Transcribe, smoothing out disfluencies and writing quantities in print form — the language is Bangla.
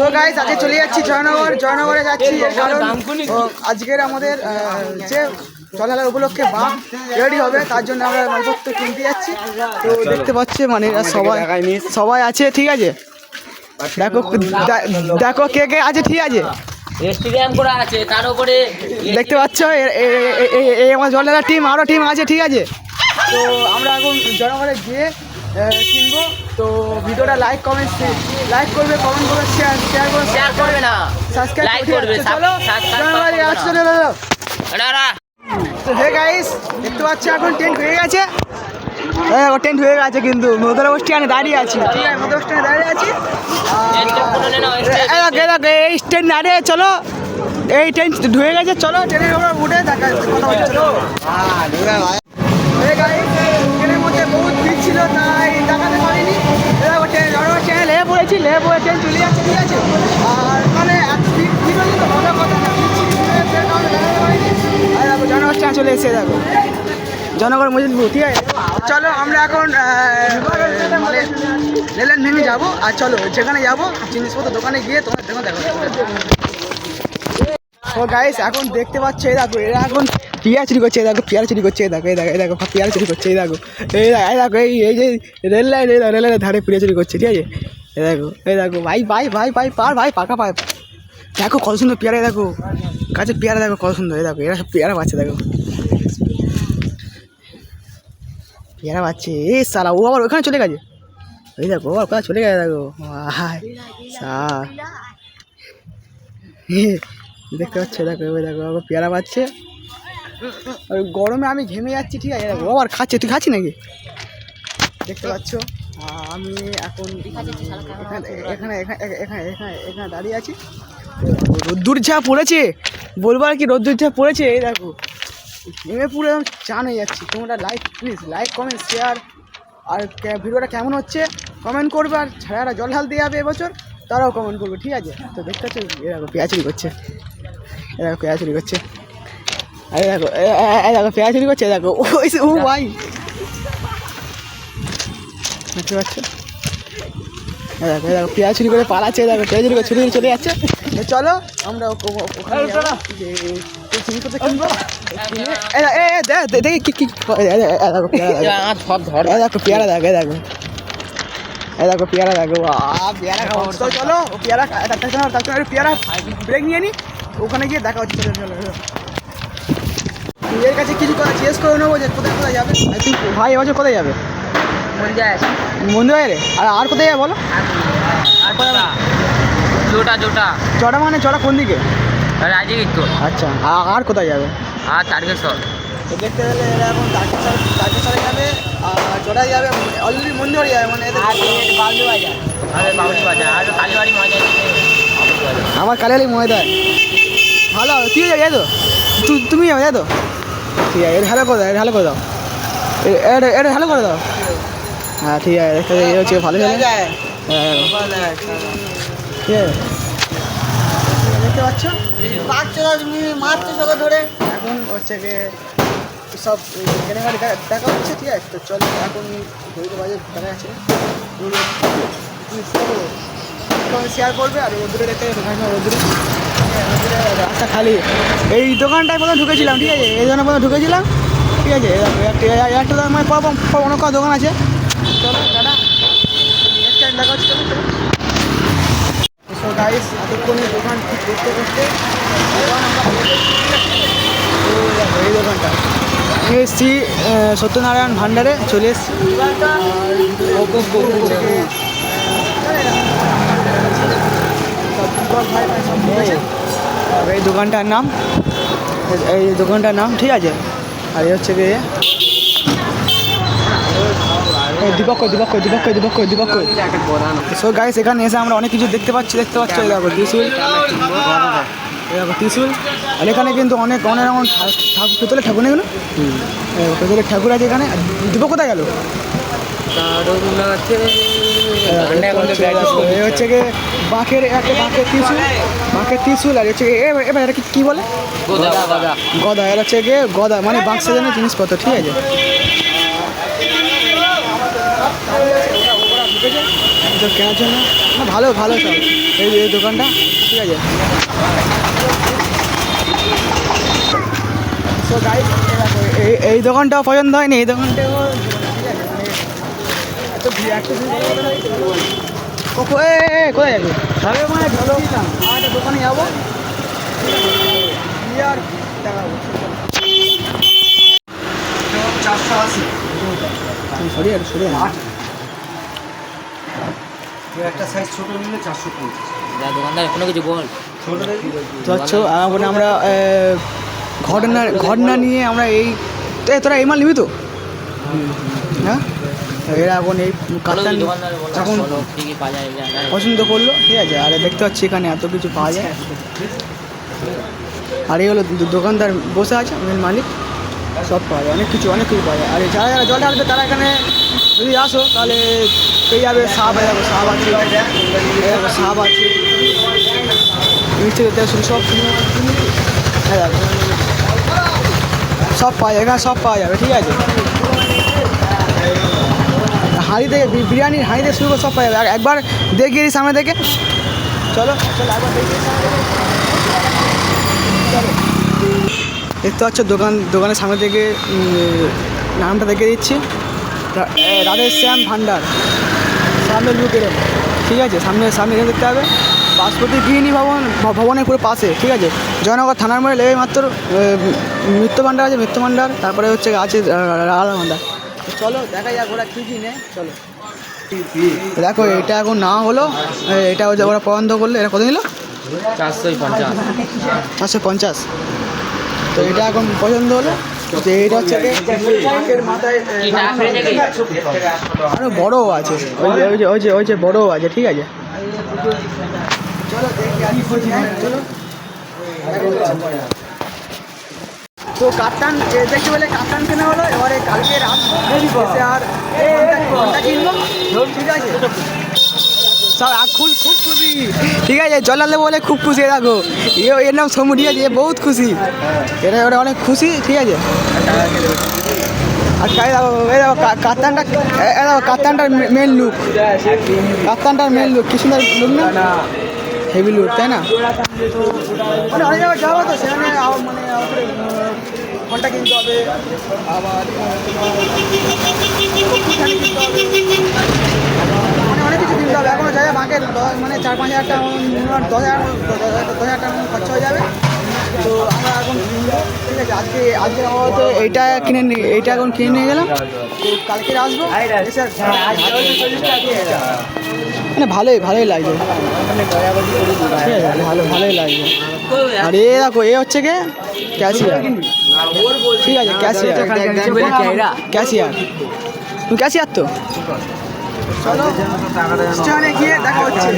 সো গাইস আজকে চলে যাচ্ছি জয়নগরে যাচ্ছি কারণ আজকের আমাদের যে জলহালার উপলক্ষে বাম রেডি হবে, তার জন্য আমরা মালপত্র কিনতে যাচ্ছি। তো দেখতে পাচ্ছি মানে সবাই আছে, ঠিক আছে। দেখো দেখো কে কে আছে, ঠিক আছে। স্টেডিয়াম করা আছে, তার উপরে দেখতে পাচ্ছ এই আমার জলহালার টিম, আরও টিম আছে, ঠিক আছে। তো আমরা এখন জয়নগরে গিয়ে কিনবো। তো ভিডিওটা লাইক করবে, কমেন্ট করবে, শেয়ার করবে না, সাবস্ক্রাইব লাইক করবে। চলো জয়নগরে আসছে। তো হে গাইস, দেখতে পাচ্ছ এখন টেন্ট হয়ে গেছে। টেন্ট হয়ে গেছে কিন্তু মধুরা স্ট্যান্ডে দাঁড়িয়ে আছি, ঠিক আছে। মধুরা স্ট্যান্ডে দাঁড়িয়ে আছি, এই স্ট্যান্ড দাঁড়িয়ে। চলো এই ট্রেন ঢুকে গেছে, চলো ট্রেনের উপরে উঠে দেখা কথা হচ্ছে। চলো ট্রেনের মধ্যে বহুত ভিড় ছিল, তাই দেখাতে পারিনি। ট্রেনে লেগে পড়েছি, ট্রেন চলে যাচ্ছে, ঠিক আছে। আর মানে এত ভিড় হয়েছিল, কথা জনগণ স্ট্যান্ড চলে এসে দেখো জনগণ মজিদপুর, ঠিক আছে। চলো আমরা এখন রেল ভেঙে যাবো। আর চলো যেখানে যাবো জিনিসপত্র দোকানে গিয়ে তোমার দেখো। ও গাইস এখন দেখতে পাচ্ছ, এই দেখো এরা এখন পেয়ারা চুরি করছে, দেখো পেয়ারা চুরি করছে, দেখো পেয়ারা চুরি করছে, এই দেখো এই যে রেল লাইনের ধারে পেয়ারা চুরি করছে, ঠিক আছে। এই দেখো ভাই পাকা পায়। দেখো কত সুন্দর পেয়ারা, দেখো কাছে পেয়ারা, দেখো কত সুন্দর। এই দেখো এরা সব পেয়ারা পাচ্ছে, দেখো পেয়ারা পাচ্ছে। এই সালা ও আবার ওখানে চলে গেছে, এই দেখো আবার কোথায় চলে গেছে, দেখো দেখতে পাচ্ছ, দেখো পেয়ারা পাচ্ছে। গরমে আমি ঘেমে যাচ্ছি, ঠিক আছে। দেখো আবার খাচ্ছে, তুই খাচ্ছি নাকি? দেখতে পাচ্ছ আমি এখন এখানে দাঁড়িয়ে আছি। রোদ্দুর যা পড়েছে, বলবো আর কি, রোদ্দুর যা পড়েছে। এই দেখো ঘেমে পুরো চান হয়ে যাচ্ছি। তোমরা প্লিজ লাইক কমেন্ট শেয়ার, আর ভিডিওটা কেমন হচ্ছে কমেন্ট করবে। আর যারা জল ঢালতে যাবে এবছর তারাও কমেন্ট করবে, ঠিক আছে। তো দেখতে পাচ্ছ এরকম পেঁয়াজ চুরি করছে, আরে দেখো পেঁয়াজ চুরি করছে, দেখো ও ভাই দেখতে পাচ্ছ। দেখো পেঁয়াজ চুরি করে পালাচ্ছে, দেখো পেঁয়াজ চুরি করে ছুরি চলে যাচ্ছে। চলো আমরা ওখানে জিনিসপত্র কিনবো। দেখি কি দেখো পেয়ারা, দেখো পেয়ারা, চলো পেয়ারা পেয়ারা ব্রেক নিয়ে নি, ওখানে গিয়ে দেখা হচ্ছে। চলো এর কাছে কিছু কথা জিজ্ঞেস করে নেবো যে কোথায় যাবে। ভাই এবছর কোথায় যাবে? মন্দিরে। আর কোথায় যাবে বলো? জটা মানে জটা কোন দিকে? আচ্ছা, আর কোথায় যাবে? আর তারকেশ্বর। তো দেখতে গেলে এরা এখন তারকেশ্বরে যাবে, আর জটায় যাবে, অলরেডি মন্দিরে যাবে। মানে আমার কালিয়ালি ময়দান ভালো, তুই যাবে তো, তুমি যাবে তাই তো, ঠিক আছে। এটা করে দাও, এটা ভালো করে দাও। হ্যাঁ ঠিক আছে, দেখতে হচ্ছে ভালো ঠিক আছে। দেখতে পাচ্ছ মারছে সবাই ধরে। এখন হচ্ছে গিয়ে সব কেনাকাটি দেখা হচ্ছে, ঠিক আছে। তো চলো এখন ঘড়িতে বাজে দেখা যাচ্ছে, শেয়ার করবে। আর রোদ্দুরে দেখতে রোদ্দুরে রাস্তা খালি। এই দোকানটায় প্রথম ঢুকেছিলাম, ঠিক আছে। এই দোকানে প্রথম ঢুকেছিলাম, ঠিক আছে। একটা মানে অনেক কটা দোকান আছে। চলো দাদা একটা দেখা হচ্ছে, চলো। সো গাইস এতক্ষণে দোকান ঠিক করতে এই দোকানটা আমি এসেছি সত্যনারায়ণ ভান্ডারে চলে এসেছি। এই দোকানটার নাম, ঠিক আছে। আর এই হচ্ছে গিয়ে দীপক। সো গাইস এখানে এসে আমরা অনেক কিছু দেখতে পাচ্ছি। দেখো ত্রিশুল। আর এখানে কিন্তু অনেক রকম পেতলের ঠাকুর নেই, পেতলের ঠাকুর আছে এখানে। দীপক কোথায় গেল? হচ্ছে গিয়ে বাঁকের ত্রিশুল। আর হচ্ছে এবার এটা কি বলে? গদা। এর হচ্ছে গিয়ে গদা মানে বাঁক সাজানোর জিনিসপত্র, ঠিক আছে। কেনার জন্য ভালো ভালো সব এই দোকানটা, ঠিক আছে। তো গাইস এই দোকানটাও পছন্দ হয়নি, এই দোকানটাও, ঠিক আছে। মানে এত ভিড়, এত কোথায় যাবে সবে মানে ঢুকছিলাম, আর একটা দোকানে যাবো, আর দেখাবো। 480 সরি আর সরি একটা সাইজ ছোট নিলে 450। দোকানদার কোনো কিছু বল। তো হচ্ছে মানে আমরা ঘটনা নিয়ে আমরা এই তোরা এই মাল নিবি তো, হ্যাঁ এরা এখন এই কাতান এখন পছন্দ করলো, ঠিক আছে। আর দেখতে পাচ্ছি এখানে এত কিছু পাওয়া যায়, আর এই হলো দোকানদার বসে আছে, মেন মালিক, সব পাওয়া যায়, অনেক কিছু পাওয়া যায়। আর যারা যারা জল ঢালবে তারা এখানে যদি আসো তাহলে পেয়ে যাবে, সাপ আছে, সাপ আছে, মিষ্টি শুধু সব সব পাওয়া যায় এখানে, সব পাওয়া যাবে, ঠিক আছে। হাঁড়ি থেকে বিরিয়ানির হাঁড়ি থেকে শুরু করে সব পাওয়া যাবে। আর একবার দেখিয়ে দিই সামনে থেকে, চলো একবার দেখিয়ে দেখতে পাচ্ছ দোকানের সামনে থেকে নামটা দেখে দিচ্ছি, রাধেশ্যাম ভান্ডার, সামনে লুকের, ঠিক আছে। সামনে এখানে দেখতে হবে বাসপতি গৃহিণী ভবনের পুরো পাশে, ঠিক আছে। জয়নগর থানার মোড়ে লেগে মাত্র মৃত্যু ভান্ডার আছে, মৃত্যু ভান্ডার, তারপরে হচ্ছে আছে রাধা ভান্ডার। চলো দেখা যাক ওরা কী নেয়, চলো। দেখো এটা এখন না হলো, এটা হচ্ছে ওরা পছন্দ করলে, এটা কত নিল? 450। তো এটা এখন পছন্দ হলো, যে এটা হচ্ছে মাথায় আরো বড়ও আছে, ওই যে বড়ও আছে, ঠিক আছে। চলো চলো। তো কাপ্তান দেখতে পেলে কাপ্তান কেনা হলো, এবারে কালকে আসবো আর ঘন্টা কিনবো, ঠিক আছে। খুব খুশি, ঠিক আছে। জলালে বলে খুব খুশি, দেখো এর নাম সমু, ঠিক আছে, বহুত খুশি, এটা ওরা অনেক খুশি, ঠিক আছে। আর কাপ্তানটার মেন লুক, কি সুন্দর লুক না, হেভি লুক, তাই না? মানে অনেক জায়গায় যাবো তো, সেখানে মানে ঘন্টা কিনতে হবে, আবার কিনতে হবে, মানে অনেক কিছু কিনতে হবে। এখনও জায়গা বাঁকে মানে 4-5 হাজার টাকা, 10,000 টাকা খরচা হয়ে যাবে। তো আমরা এখন কিনবো, ঠিক আছে। আজকে হয়তো এইটা এখন কিনে নিয়ে গেলাম, তো কালকে আসবো, মানে ভালোই লাগছে, ঠিক আছে, ভালোই লাগছে। আর এ দেখো এ হচ্ছে কে ক্যাশিয়ার, ঠিক আছে, ক্যাশিয়ার তুমি ক্যাশিয়ার তো। চলো স্টেশনে গিয়ে দেখা হচ্ছে।